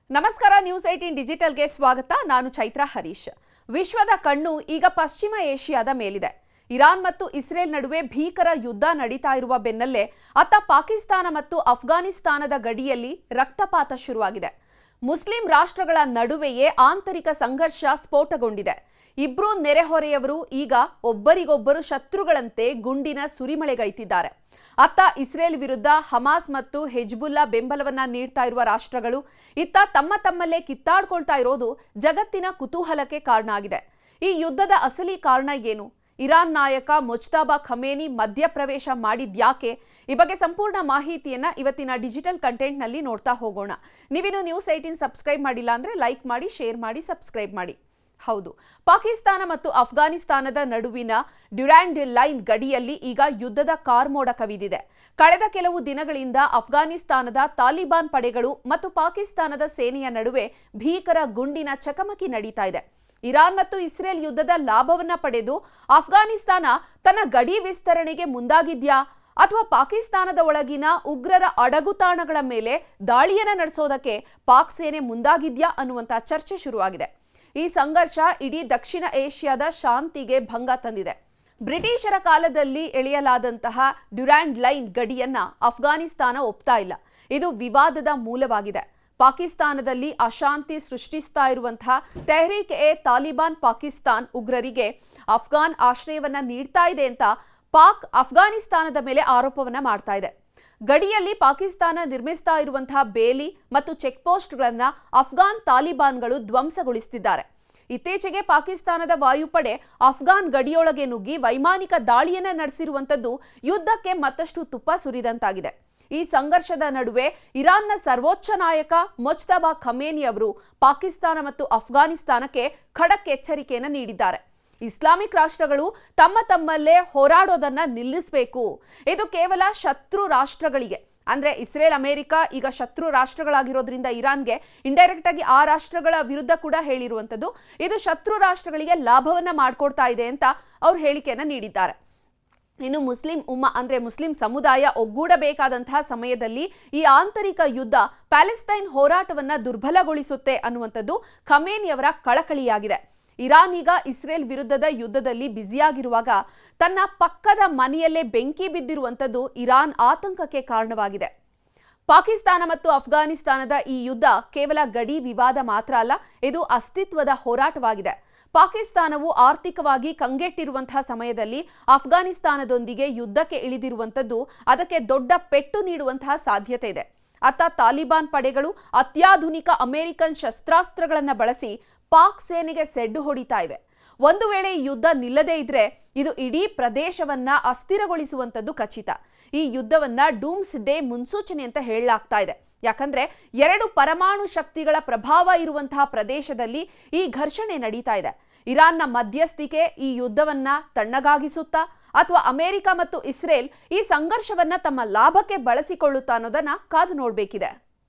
ನಮಸ್ಕಾರ, ನ್ಯೂಸ್ 18 ಡಿಜಿಟಲ್ಗೆ ಸ್ವಾಗತ. ನಾನು ಚೈತ್ರ ಹರೀಶ್. ವಿಶ್ವದ ಕಣ್ಣು ಈಗ ಪಶ್ಚಿಮ ಏಷ್ಯಾದ ಮೇಲಿದೆ. ಇರಾನ್ ಮತ್ತು ಇಸ್ರೇಲ್ ನಡುವೆ ಭೀಕರ ಯುದ್ಧ ನಡೀತಾ ಇರುವ ಬೆನ್ನಲ್ಲೇ ಅತ್ತ ಪಾಕಿಸ್ತಾನ ಮತ್ತು ಅಫ್ಘಾನಿಸ್ತಾನದ ಗಡಿಯಲ್ಲಿ ರಕ್ತಪಾತ ಶುರುವಾಗಿದೆ. ಮುಸ್ಲಿಂ ರಾಷ್ಟ್ರಗಳ ನಡುವೆಯೇ ಆಂತರಿಕ ಸಂಘರ್ಷ ಸ್ಫೋಟಗೊಂಡಿದೆ. ಇಬ್ರು ನೆರೆಹೊರೆಯವರು ಈಗ ಒಬ್ಬರಿಗೊಬ್ಬರು ಶತ್ರುಗಳಂತೆ ಗುಂಡಿನ ಸುರಿಮಳೆಗೈತಿದ್ದಾರೆ. ಅತ್ತ ಇಸ್ರೇಲ್ ವಿರುದ್ಧ ಹಮಾಸ್ ಮತ್ತು ಹೆಜ್ಬುಲ್ಲಾ ಬೆಂಬಲವನ್ನ ನೀಡ್ತಾ ಇರುವ ರಾಷ್ಟ್ರಗಳು ಇತ್ತ ತಮ್ಮಲ್ಲೇ ಕಿತ್ತಾಡ್ಕೊಳ್ತಾ ಇರೋದು ಜಗತ್ತಿನ ಕುತೂಹಲಕ್ಕೆ ಕಾರಣ ಆಗಿದೆ. ಈ ಯುದ್ಧದ ಅಸಲಿ ಕಾರಣ ಏನು? ಇರಾನ್ ನಾಯಕ ಮುಜ್ತಬಾ ಖಮೇನಿ ಮಧ್ಯಪ್ರವೇಶ ಮಾಡಿದ್ಯಾಕೆ? ಈ ಬಗ್ಗೆ ಸಂಪೂರ್ಣ ಮಾಹಿತಿಯನ್ನ ಇವತ್ತಿನ ಡಿಜಿಟಲ್ ಕಂಟೆಂಟ್ ನಲ್ಲಿ ನೋಡ್ತಾ ಹೋಗೋಣ. ನೀವಿನ್ನು ನ್ಯೂಸ್ 18 ಸಬ್ಸ್ಕ್ರೈಬ್ ಮಾಡಿಲ್ಲ ಅಂದ್ರೆ ಲೈಕ್ ಮಾಡಿ, ಶೇರ್ ಮಾಡಿ, ಸಬ್ಸ್ಕ್ರೈಬ್ ಮಾಡಿ. ಹೌದು, ಪಾಕಿಸ್ತಾನ ಮತ್ತು ಅಫ್ಘಾನಿಸ್ತಾನದ ನಡುವಿನ ಡ್ಯುರಾಂಡ್ ಲೈನ್ ಗಡಿಯಲ್ಲಿ ಈಗ ಯುದ್ಧದ ಕಾರ್ಮೋಡ ಕವಿದಿದೆ. ಕಳೆದ ಕೆಲವು ದಿನಗಳಿಂದ ಅಫ್ಘಾನಿಸ್ತಾನದ ತಾಲಿಬಾನ್ ಪಡೆಗಳು ಮತ್ತು ಪಾಕಿಸ್ತಾನದ ಸೇನೆಯ ನಡುವೆ ಭೀಕರ ಗುಂಡಿನ ಚಕಮಕಿ ನಡೀತಾ ಇದೆ. ಇರಾನ್ ಮತ್ತು ಇಸ್ರೇಲ್ ಯುದ್ಧದ ಲಾಭವನ್ನ ಪಡೆದು ಅಫ್ಘಾನಿಸ್ತಾನ ತನ್ನ ಗಡಿ ವಿಸ್ತರಣೆಗೆ ಮುಂದಾಗಿದ್ಯಾ ಅಥವಾ ಪಾಕಿಸ್ತಾನದ ಒಳಗಿನ ಉಗ್ರರ ಅಡಗುತಾಣಗಳ ಮೇಲೆ ದಾಳಿಯನ್ನ ನಡೆಸೋದಕ್ಕೆ ಪಾಕ್ ಸೇನೆ ಮುಂದಾಗಿದ್ಯಾ ಅನ್ನುವಂತ ಚರ್ಚೆ ಶುರುವಾಗಿದೆ. ಈ ಸಂಘರ್ಷ ಇಡೀ ದಕ್ಷಿಣ ಏಷ್ಯಾದ ಶಾಂತಿಗೆ ಭಂಗ ತಂದಿದೆ. ಬ್ರಿಟಿಷರ ಕಾಲದಲ್ಲಿ ಎಳೆಯಲಾದಂತಹ ಡ್ಯುರಾಂಡ್ ಲೈನ್ ಗಡಿಯನ್ನ ಅಫ್ಘಾನಿಸ್ತಾನ ಒಪ್ತಾ ಇಲ್ಲ. ಇದು ವಿವಾದದ ಮೂಲವಾಗಿದೆ. ಪಾಕಿಸ್ತಾನದಲ್ಲಿ ಅಶಾಂತಿ ಸೃಷ್ಟಿಸ್ತಾ ಇರುವಂತಹ ತೆಹ್ರೀಕ್-ಎ-ತಾಲಿಬಾನ್ ಪಾಕಿಸ್ತಾನ್ ಉಗ್ರರಿಗೆ ಅಫ್ಘಾನ್ ಆಶ್ರಯವನ್ನ ನೀಡ್ತಾ ಇದೆ ಅಂತ ಪಾಕ್ ಅಫ್ಘಾನಿಸ್ತಾನದ ಮೇಲೆ ಆರೋಪವನ್ನ ಮಾಡ್ತಾ ಇದೆ. ಗಡಿಯಲ್ಲಿ ಪಾಕಿಸ್ತಾನ ನಿರ್ಮಿಸ್ತಾ ಇರುವಂತಹ ಬೇಲಿ ಮತ್ತು ಚೆಕ್ ಪೋಸ್ಟ್ಗಳನ್ನ ಅಫ್ಘಾನ್ ತಾಲಿಬಾನ್ಗಳು ಧ್ವಂಸಗೊಳಿಸುತ್ತಿದ್ದಾರೆ. ಇತ್ತೀಚೆಗೆ ಪಾಕಿಸ್ತಾನದ ವಾಯುಪಡೆ ಅಫ್ಘಾನ್ ಗಡಿಯೊಳಗೆ ನುಗ್ಗಿ ವೈಮಾನಿಕ ದಾಳಿಯನ್ನ ನಡೆಸಿರುವಂತದ್ದು ಯುದ್ಧಕ್ಕೆ ಮತ್ತಷ್ಟು ತುಪ್ಪ ಸುರಿದಂತಾಗಿದೆ. ಈ ಸಂಘರ್ಷದ ನಡುವೆ ಇರಾನ್ನ ಸರ್ವೋಚ್ಚ ನಾಯಕ ಮುಜ್ತಬಾ ಖಮೇನಿ ಅವರು ಪಾಕಿಸ್ತಾನ ಮತ್ತು ಅಫ್ಘಾನಿಸ್ತಾನಕ್ಕೆ ಖಡಕ್ ಎಚ್ಚರಿಕೆಯನ್ನು ನೀಡಿದ್ದಾರೆ. ಇಸ್ಲಾಮಿಕ್ ರಾಷ್ಟ್ರಗಳು ತಮ್ಮಲ್ಲೇ ಹೋರಾಡೋದನ್ನ ನಿಲ್ಲಿಸಬೇಕು. ಇದು ಕೇವಲ ಶತ್ರು ರಾಷ್ಟ್ರಗಳಿಗೆ, ಅಂದ್ರೆ ಇಸ್ರೇಲ್ ಅಮೆರಿಕ ಈಗ ಶತ್ರು ರಾಷ್ಟ್ರಗಳಾಗಿರೋದ್ರಿಂದ ಇರಾನ್ಗೆ ಇಂಡೈರೆಕ್ಟ್ ಆಗಿ ಆ ರಾಷ್ಟ್ರಗಳ ವಿರುದ್ಧ ಕೂಡ ಹೇಳಿರುವಂತದ್ದು. ಇದು ಶತ್ರು ರಾಷ್ಟ್ರಗಳಿಗೆ ಲಾಭವನ್ನ ಮಾಡ್ಕೊಡ್ತಾ ಇದೆ ಅಂತ ಅವ್ರು ಹೇಳಿಕೆಯನ್ನ ನೀಡಿದ್ದಾರೆ. ಇನ್ನು ಮುಸ್ಲಿಂ ಸಮುದಾಯ ಒಗ್ಗೂಡಬೇಕಾದಂತಹ ಸಮಯದಲ್ಲಿ ಈ ಆಂತರಿಕ ಯುದ್ಧ ಪ್ಯಾಲೆಸ್ತೈನ್ ಹೋರಾಟವನ್ನ ದುರ್ಬಲಗೊಳಿಸುತ್ತೆ ಅನ್ನುವಂಥದ್ದು ಖಮೇನಿ ಅವರ ಕಳಕಳಿಯಾಗಿದೆ. ಇರಾನ್ ಈಗ ಇಸ್ರೇಲ್ ವಿರುದ್ಧದ ಯುದ್ಧದಲ್ಲಿ ಬ್ಯುಸಿಯಾಗಿರುವಾಗ ತನ್ನ ಪಕ್ಕದ ಮನೆಯಲ್ಲೇ ಬೆಂಕಿ ಬಿದ್ದಿರುವಂಥದ್ದು ಇರಾನ್ ಆತಂಕಕ್ಕೆ ಕಾರಣವಾಗಿದೆ. ಪಾಕಿಸ್ತಾನ ಮತ್ತು ಅಫ್ಘಾನಿಸ್ತಾನದ ಈ ಯುದ್ಧ ಕೇವಲ ಗಡಿ ವಿವಾದ ಮಾತ್ರ ಅಲ್ಲ, ಇದು ಅಸ್ತಿತ್ವದ ಹೋರಾಟವಾಗಿದೆ. ಪಾಕಿಸ್ತಾನವು ಆರ್ಥಿಕವಾಗಿ ಕಂಗೆಟ್ಟಿರುವಂತಹ ಸಮಯದಲ್ಲಿ ಅಫ್ಘಾನಿಸ್ತಾನದೊಂದಿಗೆ ಯುದ್ಧಕ್ಕೆ ಇಳಿದಿರುವಂಥದ್ದು ಅದಕ್ಕೆ ದೊಡ್ಡ ಪೆಟ್ಟು ನೀಡುವಂತಹ ಸಾಧ್ಯತೆ ಇದೆ. ಅತ್ತ ತಾಲಿಬಾನ್ ಪಡೆಗಳು ಅತ್ಯಾಧುನಿಕ ಅಮೆರಿಕನ್ ಶಸ್ತ್ರಾಸ್ತ್ರಗಳನ್ನು ಬಳಸಿ ಪಾಕ್ ಸೇನೆಗೆ ಸೆಡ್ಡು ಹೊಡಿತಾ ಇವೆ. ಒಂದು ವೇಳೆ ಈ ಯುದ್ಧ ನಿಲ್ಲದೇ ಇದ್ರೆ ಇದು ಇಡೀ ಪ್ರದೇಶವನ್ನ ಅಸ್ಥಿರಗೊಳಿಸುವಂತದ್ದು ಖಚಿತ. ಈ ಯುದ್ಧವನ್ನ ಡೂಮ್ಸ್ ಡೇ ಮುನ್ಸೂಚನೆ ಅಂತ ಹೇಳಲಾಗ್ತಾ ಇದೆ. ಯಾಕಂದ್ರೆ ಎರಡು ಪರಮಾಣು ಶಕ್ತಿಗಳ ಪ್ರಭಾವ ಇರುವಂತಹ ಪ್ರದೇಶದಲ್ಲಿ ಈ ಘರ್ಷಣೆ ನಡೀತಾ ಇದೆ. ಇರಾನ್ನ ಮಧ್ಯಸ್ಥಿಕೆ ಈ ಯುದ್ಧವನ್ನ ತಣ್ಣಗಾಗಿಸುತ್ತಾ ಅಥವಾ ಅಮೆರಿಕ ಮತ್ತು ಇಸ್ರೇಲ್ ಈ ಸಂಘರ್ಷವನ್ನ ತಮ್ಮ ಲಾಭಕ್ಕೆ ಬಳಸಿಕೊಳ್ಳುತ್ತಾ ಅನ್ನೋದನ್ನ ಕಾದು ನೋಡಬೇಕಿದೆ.